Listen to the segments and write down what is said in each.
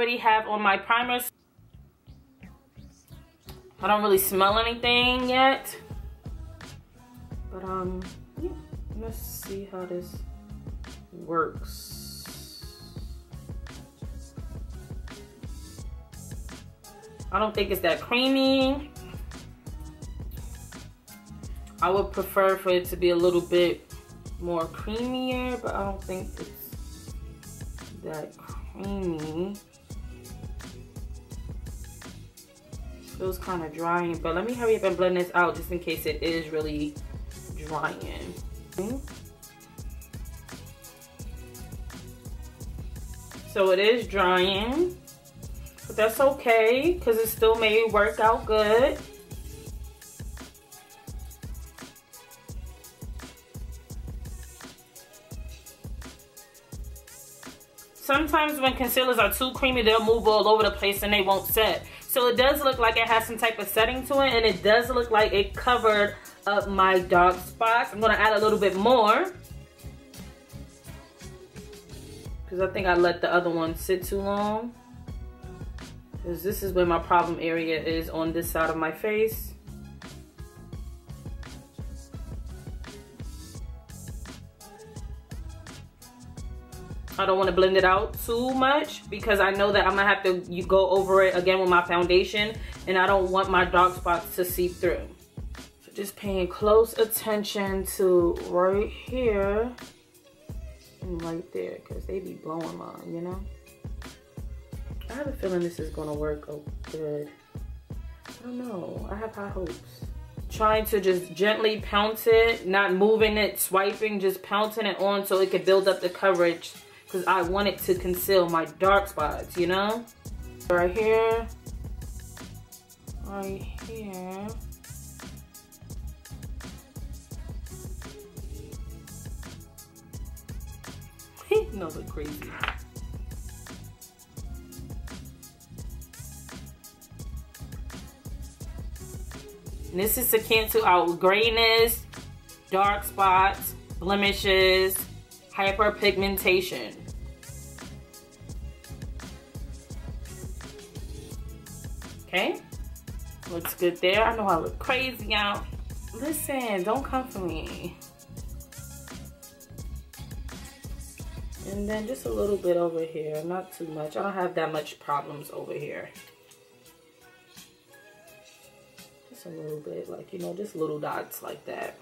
already have on my primer. I don't really smell anything yet. But yeah, let's see how this works. I don't think it's that creamy. I would prefer for it to be a little bit more creamier, but I don't think it's that creamy. Feels kind of drying, but let me hurry up and blend this out just in case it is really drying. So it is drying, but that's okay because it still may work out good. Sometimes when concealers are too creamy, they'll move all over the place and they won't set. So it does look like it has some type of setting to it, and it does look like it covered up my dark spots. I'm gonna add a little bit more because I think I let the other one sit too long, because this is where my problem area is, on this side of my face. I don't want to blend it out too much because I know that I'm gonna have to go over it again with my foundation, and I don't want my dark spots to seep through. So just paying close attention to right here and right there, because they be blowing mine, you know? I have a feeling this is gonna work good. I don't know, I have high hopes. Trying to just gently pounce it, not moving it, swiping, just pouncing it on so it could build up the coverage, because I want it to conceal my dark spots, you know? Right here. Right here. No, look crazy. And this is to cancel out grayness, dark spots, blemishes, hyperpigmentation. Okay, looks good there. I know I look crazy out. Listen, don't come for me. And then just a little bit over here, not too much. I don't have that much problems over here. Just a little bit, like, you know, just little dots like that.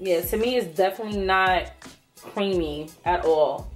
Yeah, to me it's definitely not creamy at all.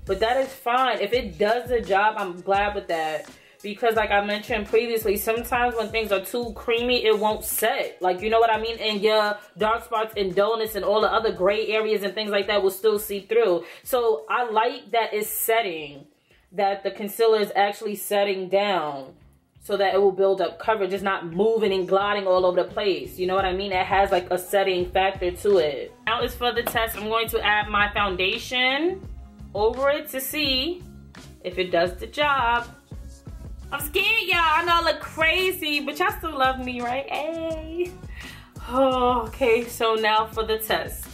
But that is fine. If it does the job, I'm glad with that. Because like I mentioned previously, sometimes when things are too creamy, it won't set. Like, you know what I mean? And your dark spots and dullness and all the other gray areas and things like that will still seep through. So I like that it's setting, that the concealer is actually setting down so that it will build up coverage. It's not moving and gliding all over the place. You know what I mean? It has like a setting factor to it. Now is for the test. I'm going to add my foundation over it to see if it does the job. I'm scared, y'all. I know I look crazy, but y'all still love me, right? Hey. Oh, okay, so now for the test.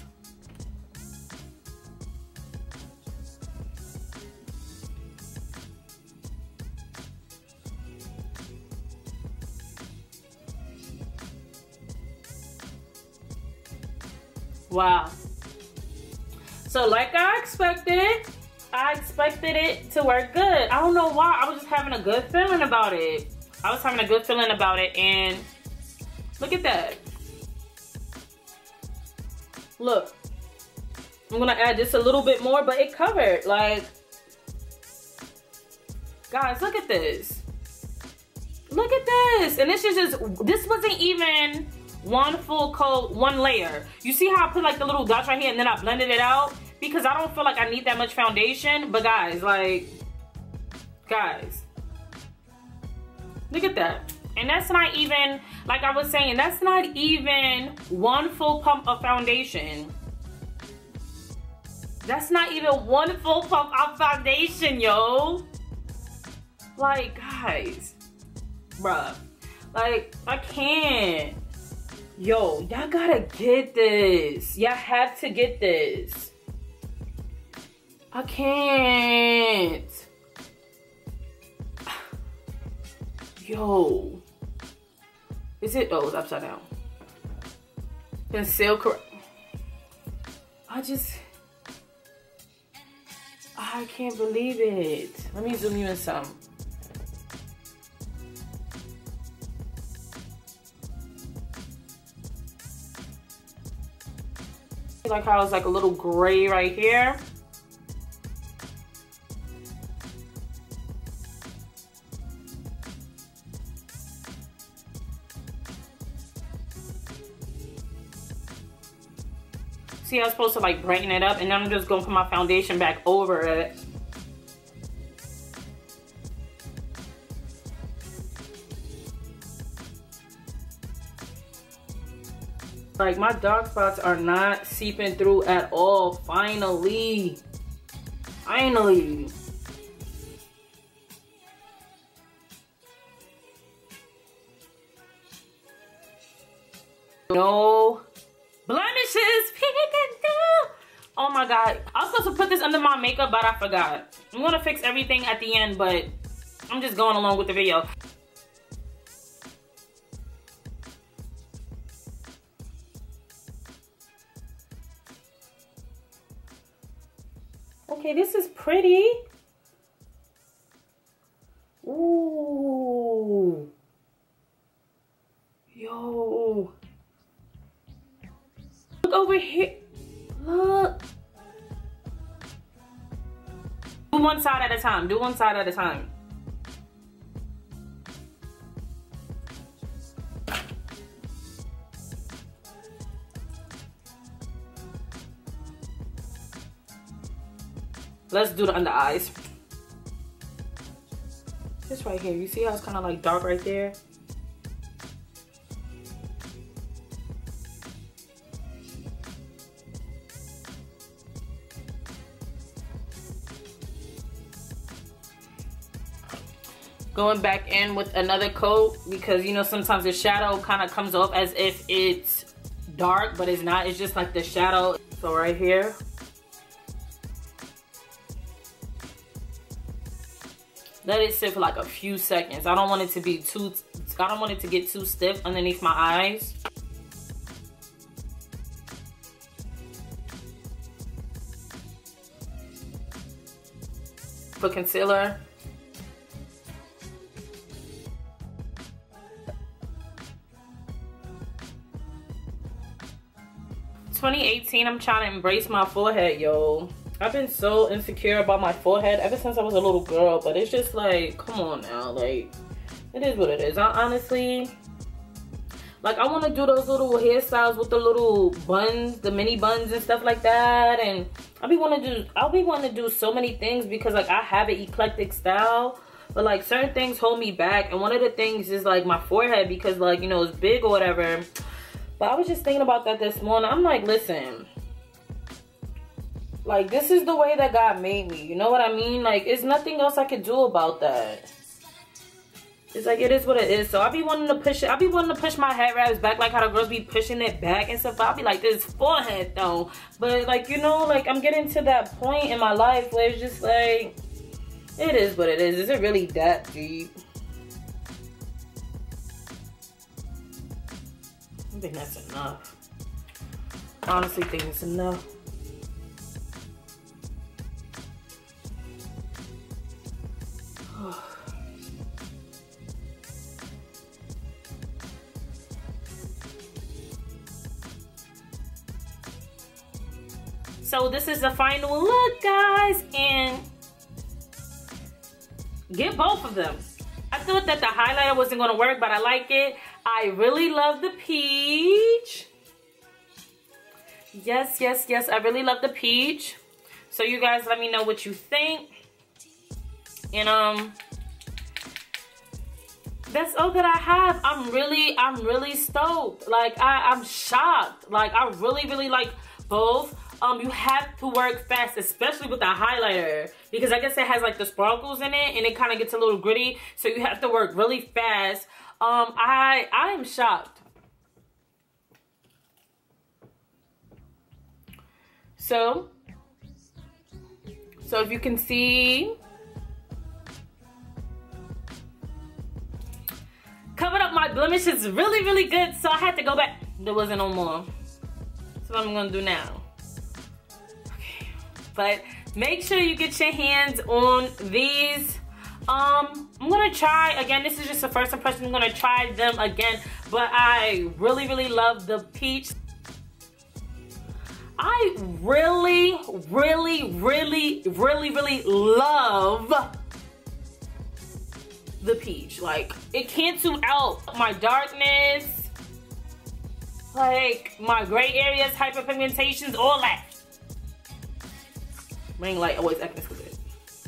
Wow. So like I expected it to work good. I don't know why. I was just having a good feeling about it. And look at that. Look. I'm gonna add just a little bit more, but it covered. Like, guys, look at this. Look at this. And this wasn't even one full coat, one layer. You see how I put like the little dots right here and then I blended it out? Because I don't feel like I need that much foundation. But guys, like, look at that. And that's not even, like I was saying, that's not even one full pump of foundation. That's not even one full pump of foundation, yo. Like, guys, bruh, like, I can't. Yo, y'all gotta get this. Y'all have to get this. I can't. Yo. Is it? Oh, it's upside down. Conceal correct. I can't believe it. Let me zoom you in some. Like how it's like a little gray right here. See, I was supposed to like brighten it up, and then I'm just gonna put my foundation back over it. Like, my dark spots are not seeping through at all. Finally. Finally. No blemishes peeking through. Oh my god. I was supposed to put this under my makeup, but I forgot. I'm gonna fix everything at the end, but I'm just going along with the video. Okay, this is pretty. Ooh. Yo. Look over here. Look. Do one side at a time. Do one side at a time. Let's do the under eyes. This right here. You see how it's kind of like dark right there? Going back in with another coat because, you know, sometimes the shadow kind of comes off as if it's dark, but it's not. It's just like the shadow. So right here. Let it sit for like a few seconds. I don't want it to be too, I don't want it to get too stiff underneath my eyes. For concealer. "2018, I'm trying to embrace my forehead, yo." I've been so insecure about my forehead ever since I was a little girl, but it's just like, come on now, like, it is what it is. I honestly, like, I want to do those little hairstyles with the little buns, the mini buns and stuff like that, and I'll be wanting to do so many things because, like, I have an eclectic style, but, like, certain things hold me back, and one of the things is, like, my forehead because, like, you know, it's big or whatever. But I was just thinking about that this morning. I'm like, listen, like, this is the way that God made me. You know what I mean? Like, there's nothing else I could do about that. It's like, it is what it is. So I be wanting to push it. I be wanting to push my head wraps back like how the girls be pushing it back and stuff. I'll be like, this forehead though. But, like, you know, like, I'm getting to that point in my life where it's just like, it is what it is. Is it really that deep? I think that's enough. I honestly think it's enough. So this is the final look, guys, and get both of them. I thought that the highlighter wasn't going to work, but I like it. I really love the peach. Yes, yes, yes, I really love the peach. So you guys let me know what you think. And that's all that I have. I'm really stoked. Like, I'm shocked. Like, I really like both. You have to work fast, especially with the highlighter, because I guess it has like the sparkles in it and it kind of gets a little gritty, so you have to work really fast. I am shocked. So if you can see, blemish is really, really good, so I had to go back. There wasn't no more. So what I'm gonna do now. Okay. But make sure you get your hands on these. I'm gonna try again. This is just the first impression. I'm gonna try them again, but I really, really love the peach. I really, really, really, really, really love the peach. Like, it canceled out my darkness, like my gray areas, hyperpigmentations, all that. Ring light always acting stupid.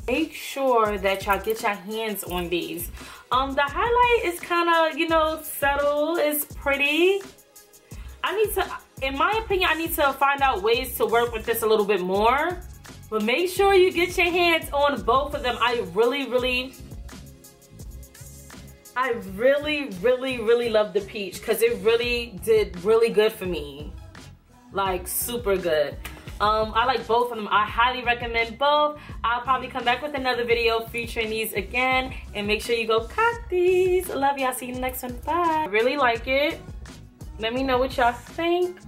Make sure that y'all get your hands on these. The highlight is kind of, you know, subtle. It's pretty. I need to, in my opinion, I need to find out ways to work with this a little bit more. But make sure you get your hands on both of them. I really, really love the peach because it really did really good for me. Like, super good. I like both of them. I highly recommend both. I'll probably come back with another video featuring these again. And make sure you go cop these. I love y'all. See you in the next one. Bye. I really like it. Let me know what y'all think.